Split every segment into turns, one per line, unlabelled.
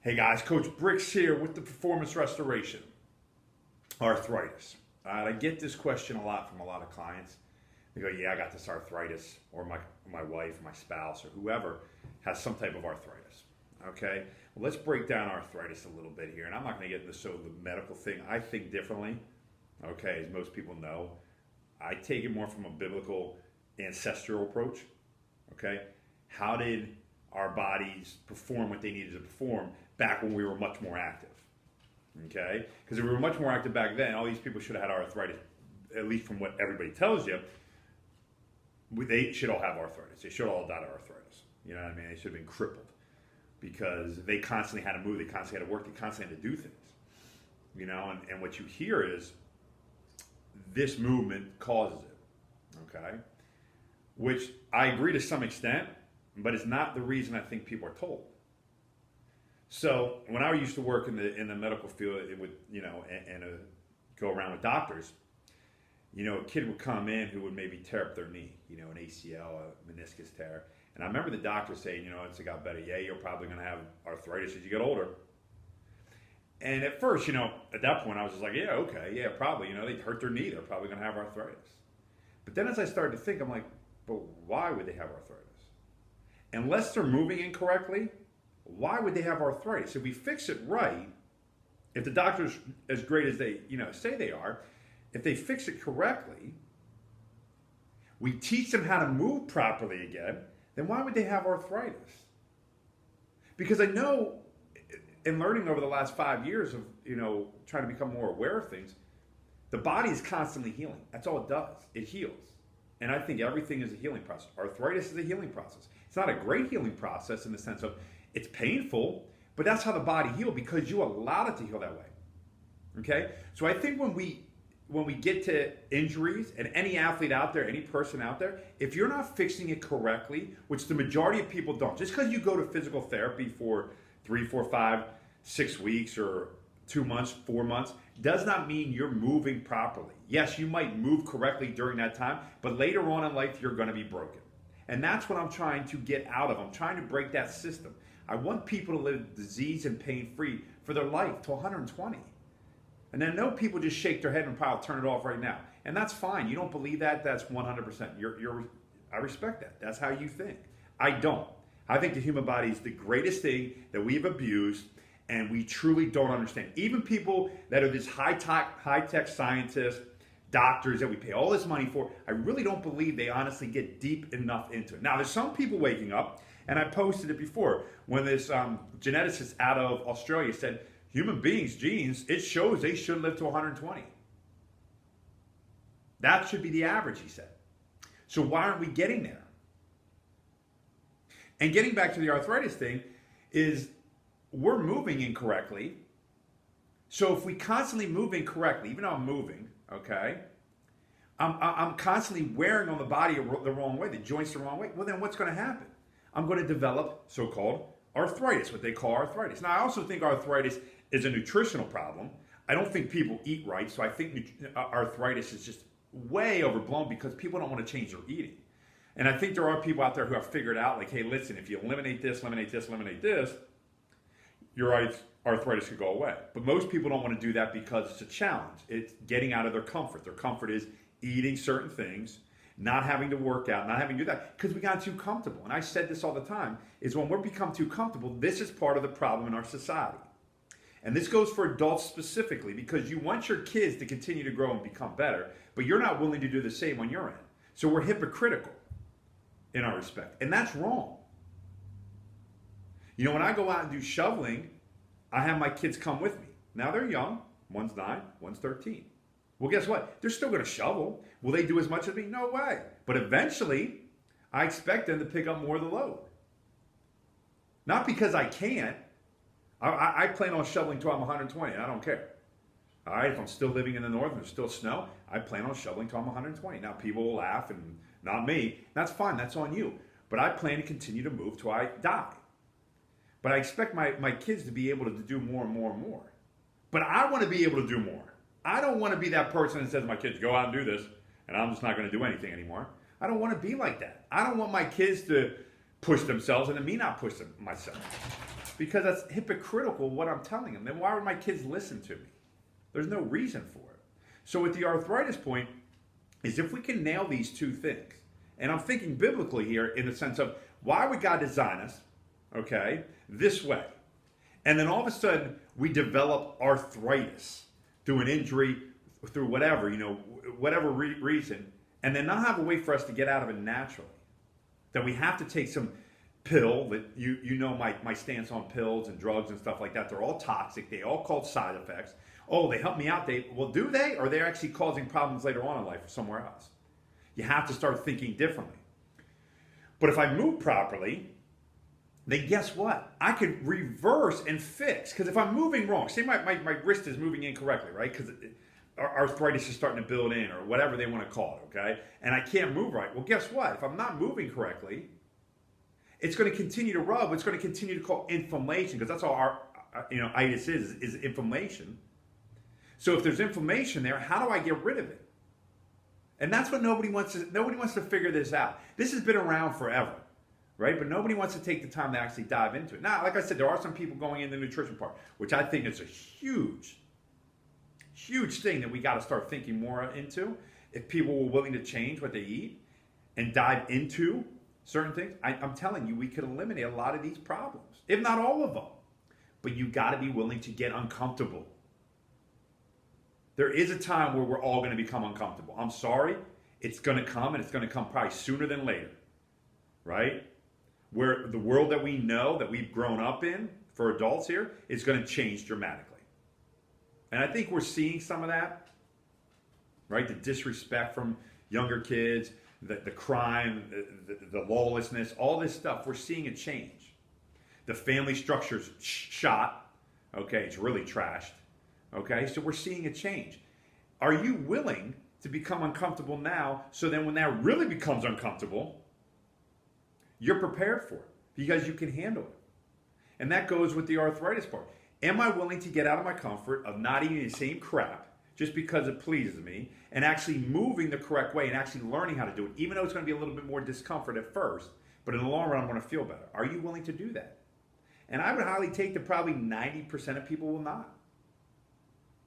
Hey guys, Coach Bricks here with the Performance Restoration. Arthritis. I get this question a lot from a lot of clients. They go, yeah, I got this arthritis, or my wife, my spouse, or whoever has some type of arthritis. Okay, well, let's break down arthritis a little bit here. And I'm not going to get into the medical thing. I think differently, okay, as most people know. I take it more from a biblical ancestral approach, okay? How did our bodies perform what they needed to perform back when we were much more active, okay? Because if we were much more active back then, all these people should have had arthritis, at least from what everybody tells you. They should all have arthritis. They should all have died of arthritis. You know what I mean? They should have been crippled because they constantly had to move, they constantly had to work, they constantly had to do things. You know, and what you hear is this movement causes it, okay? Which I agree to some extent, but it's not the reason I think people are told. So when I used to work in the medical field, it would, you know, and go around with doctors, you know, a kid would come in who would maybe tear up their knee, you know, an ACL, a meniscus tear. And I remember the doctor saying, you know, it's got better. Yeah, you're probably going to have arthritis as you get older. And at first, you know, at that point, I was just like, yeah, okay, yeah, probably. You know, they hurt their knee. They're probably going to have arthritis. But then as I started to think, I'm like, but why would they have arthritis? Unless they're moving incorrectly, why would they have arthritis? If we fix it right, if the doctor's as great as they, you know, say they are, if they fix it correctly, we teach them how to move properly again, then why would they have arthritis? Because I know in learning over the last 5 years of, you know, trying to become more aware of things, the body is constantly healing. That's all it does. It heals. And I think everything is a healing process. Arthritis is a healing process. It's not a great healing process in the sense of it's painful, but that's how the body heals because you allowed it to heal that way. Okay? So I think when we get to injuries, and any athlete out there, any person out there, if you're not fixing it correctly, which the majority of people don't, just because you go to physical therapy for 3, 4, 5, 6 weeks or 2 months, 4 months, does not mean you're moving properly. Yes, you might move correctly during that time, but later on in life, you're going to be broken. And that's what I'm trying to get out of. I'm trying to break that system. I want people to live disease and pain-free for their life to 120. And I know people just shake their head and probably turn it off right now. And that's fine. You don't believe that? That's 100%. I respect that. That's how you think. I don't. I think the human body is the greatest thing that we've abused, and we truly don't understand. Even people that are this high-tech scientists, doctors that we pay all this money for, I really don't believe they honestly get deep enough into it. Now, there's some people waking up, and I posted it before, when this geneticist out of Australia said, human beings' genes, it shows they should live to 120. That should be the average, he said. So why aren't we getting there? And getting back to the arthritis thing is we're moving incorrectly. So if we constantly move incorrectly, even though I'm moving, okay, I'm constantly wearing on the body the wrong way, the joints the wrong way, well then what's going to happen? I'm going to develop so-called arthritis, what they call arthritis. Now I also think arthritis is a nutritional problem. I don't think people eat right, so I think arthritis is just way overblown because people don't want to change their eating. And I think there are people out there who have figured out, like, hey, listen, if you eliminate this, your arthritis could go away. But most people don't want to do that because it's a challenge. It's getting out of their comfort. Their comfort is eating certain things, not having to work out, not having to do that, because we got too comfortable. And I said this all the time, is when we become too comfortable, this is part of the problem in our society. And this goes for adults specifically, because you want your kids to continue to grow and become better, but you're not willing to do the same on your end. So we're hypocritical in our respect. And that's wrong. You know, when I go out and do shoveling, I have my kids come with me. Now they're young. One's 9, one's 13. Well, guess what? They're still going to shovel. Will they do as much as me? No way. But eventually, I expect them to pick up more of the load. Not because I can't. I plan on shoveling till I'm 120, and I don't care. All right, if I'm still living in the north and there's still snow, I plan on shoveling till I'm 120. Now, people will laugh, and not me. That's fine. That's on you. But I plan to continue to move till I die. But I expect my kids to be able to do more and more and more. But I want to be able to do more. I don't want to be that person that says to my kids, go out and do this, and I'm just not going to do anything anymore. I don't want to be like that. I don't want my kids to push themselves and then me not push myself. because that's hypocritical what I'm telling them. Then why would my kids listen to me? There's no reason for it. So with the arthritis point is if we can nail these two things, and I'm thinking biblically here in the sense of why would God design us, okay, this way? And then all of a sudden we develop arthritis through an injury, through whatever, whatever reason, and then not have a way for us to get out of it naturally. That we have to take some pill, that you know my stance on pills and drugs and stuff like that. They're all toxic. They all cause side effects. Oh, they help me out. Well, do they? Or they're actually causing problems later on in life or somewhere else. You have to start thinking differently. But if I move properly, then guess what? I could reverse and fix. Because if I'm moving wrong, say my wrist is moving incorrectly, right? Because arthritis is starting to build in or whatever they want to call it, okay? And I can't move right. Well, guess what? If I'm not moving correctly, it's going to continue to rub. It's going to continue to cause inflammation because that's all our itis is inflammation. So if there's inflammation there, how do I get rid of it? And that's what nobody wants to figure this out. This has been around forever, right? But nobody wants to take the time to actually dive into it. Now, like I said, there are some people going in the nutrition part, which I think is a huge thing that we got to start thinking more into. If people were willing to change what they eat and dive into certain things, I'm telling you, we could eliminate a lot of these problems, if not all of them. But you got to be willing to get uncomfortable. There is a time where we're all going to become uncomfortable. I'm sorry, it's going to come, and it's going to come probably sooner than later, right? Where the world that we know, that we've grown up in, for adults here, is going to change dramatically. And I think we're seeing some of that, right? The disrespect from younger kids, the crime, the lawlessness, all this stuff, we're seeing a change. The family structure's shot, okay? It's really trashed. Okay, so we're seeing a change. Are you willing to become uncomfortable now so then when that really becomes uncomfortable, you're prepared for it because you can handle it? And that goes with the arthritis part. Am I willing to get out of my comfort of not eating the same crap just because it pleases me and actually moving the correct way and actually learning how to do it, even though it's going to be a little bit more discomfort at first, but in the long run I'm going to feel better? Are you willing to do that? And I would highly take that probably 90% of people will not.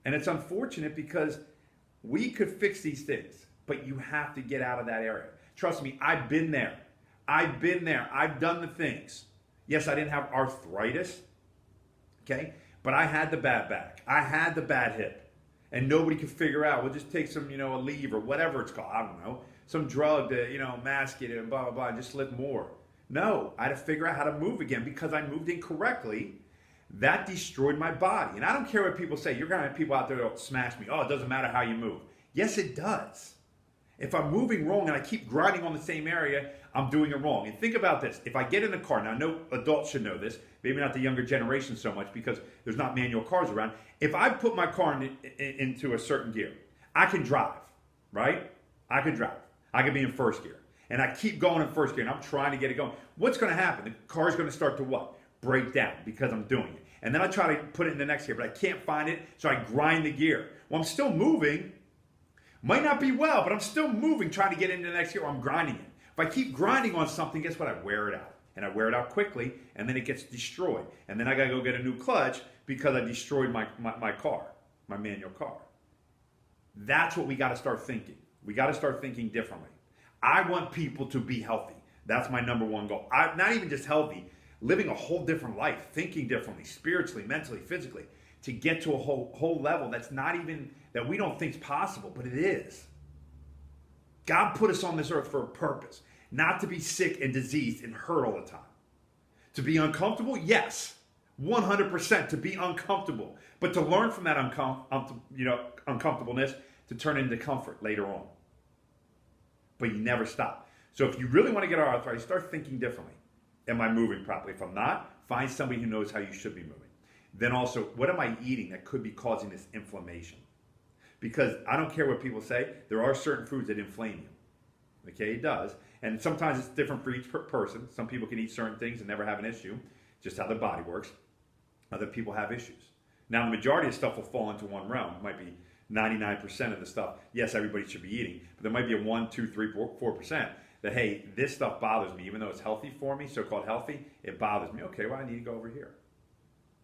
And it's unfortunate because we could fix these things, but you have to get out of that area. Trust me, I've been there. I've done the things. Yes, I didn't have arthritis, okay? But I had the bad back. I had the bad hip. And nobody could figure out, we'll just take some, a leave or whatever it's called, I don't know, some drug to, mask it and blah, blah, blah, and just live more. No, I had to figure out how to move again because I moved incorrectly. That destroyed my body. And I don't care what people say. You're going to have people out there that'll smash me. Oh, it doesn't matter how you move. Yes, it does. If I'm moving wrong and I keep grinding on the same area, I'm doing it wrong. And think about this. If I get in a car, now I know adults should know this, maybe not the younger generation so much because there's not manual cars around. If I put my car into a certain gear, I can drive, right? I can drive. I can be in first gear. And I keep going in first gear and I'm trying to get it going. What's going to happen? The car's going to start to what? Break down because I'm doing it. And then I try to put it in the next gear, but I can't find it, so I grind the gear. Well, I'm still moving. Might not be well, but I'm still moving, trying to get into the next gear. I'm grinding it. If I keep grinding on something, guess what? I wear it out. And I wear it out quickly, and then it gets destroyed. And then I got to go get a new clutch because I destroyed my car, my manual car. That's what we got to start thinking. We got to start thinking differently. I want people to be healthy. That's my number one goal. Not even just healthy, living a whole different life, thinking differently, spiritually, mentally, physically, to get to a whole level that's not even, that we don't think is possible, but it is. God put us on this earth for a purpose, not to be sick and diseased and hurt all the time. To be uncomfortable, yes, 100% to be uncomfortable, but to learn from that uncomfortableness to turn into comfort later on. But you never stop. So if you really want to get arthritis, start thinking differently. Am I moving properly? If I'm not, find somebody who knows how you should be moving. Then also, what am I eating that could be causing this inflammation? Because I don't care what people say, there are certain foods that inflame you. Okay, it does. And sometimes it's different for each person. Some people can eat certain things and never have an issue, just how their body works. Other people have issues. Now, the majority of stuff will fall into one realm. It might be 99% of the stuff, yes, everybody should be eating, but there might be a 1, 2, 3, 4% that, hey, this stuff bothers me, even though it's healthy for me, so-called healthy, it bothers me. Okay, well, I need to go over here.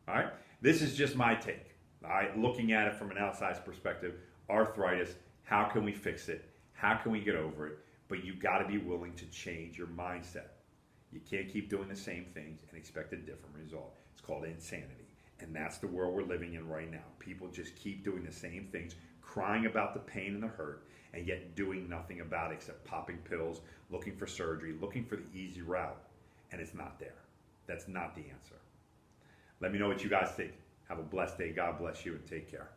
All right? This is just my take. All right? Looking at it from an outside perspective, arthritis, how can we fix it? How can we get over it? But you got to be willing to change your mindset. You can't keep doing the same things and expect a different result. It's called insanity. And that's the world we're living in right now. People just keep doing the same things, crying about the pain and the hurt, and yet doing nothing about it except popping pills, looking for surgery, looking for the easy route. And it's not there. That's not the answer. Let me know what you guys think. Have a blessed day. God bless you and take care.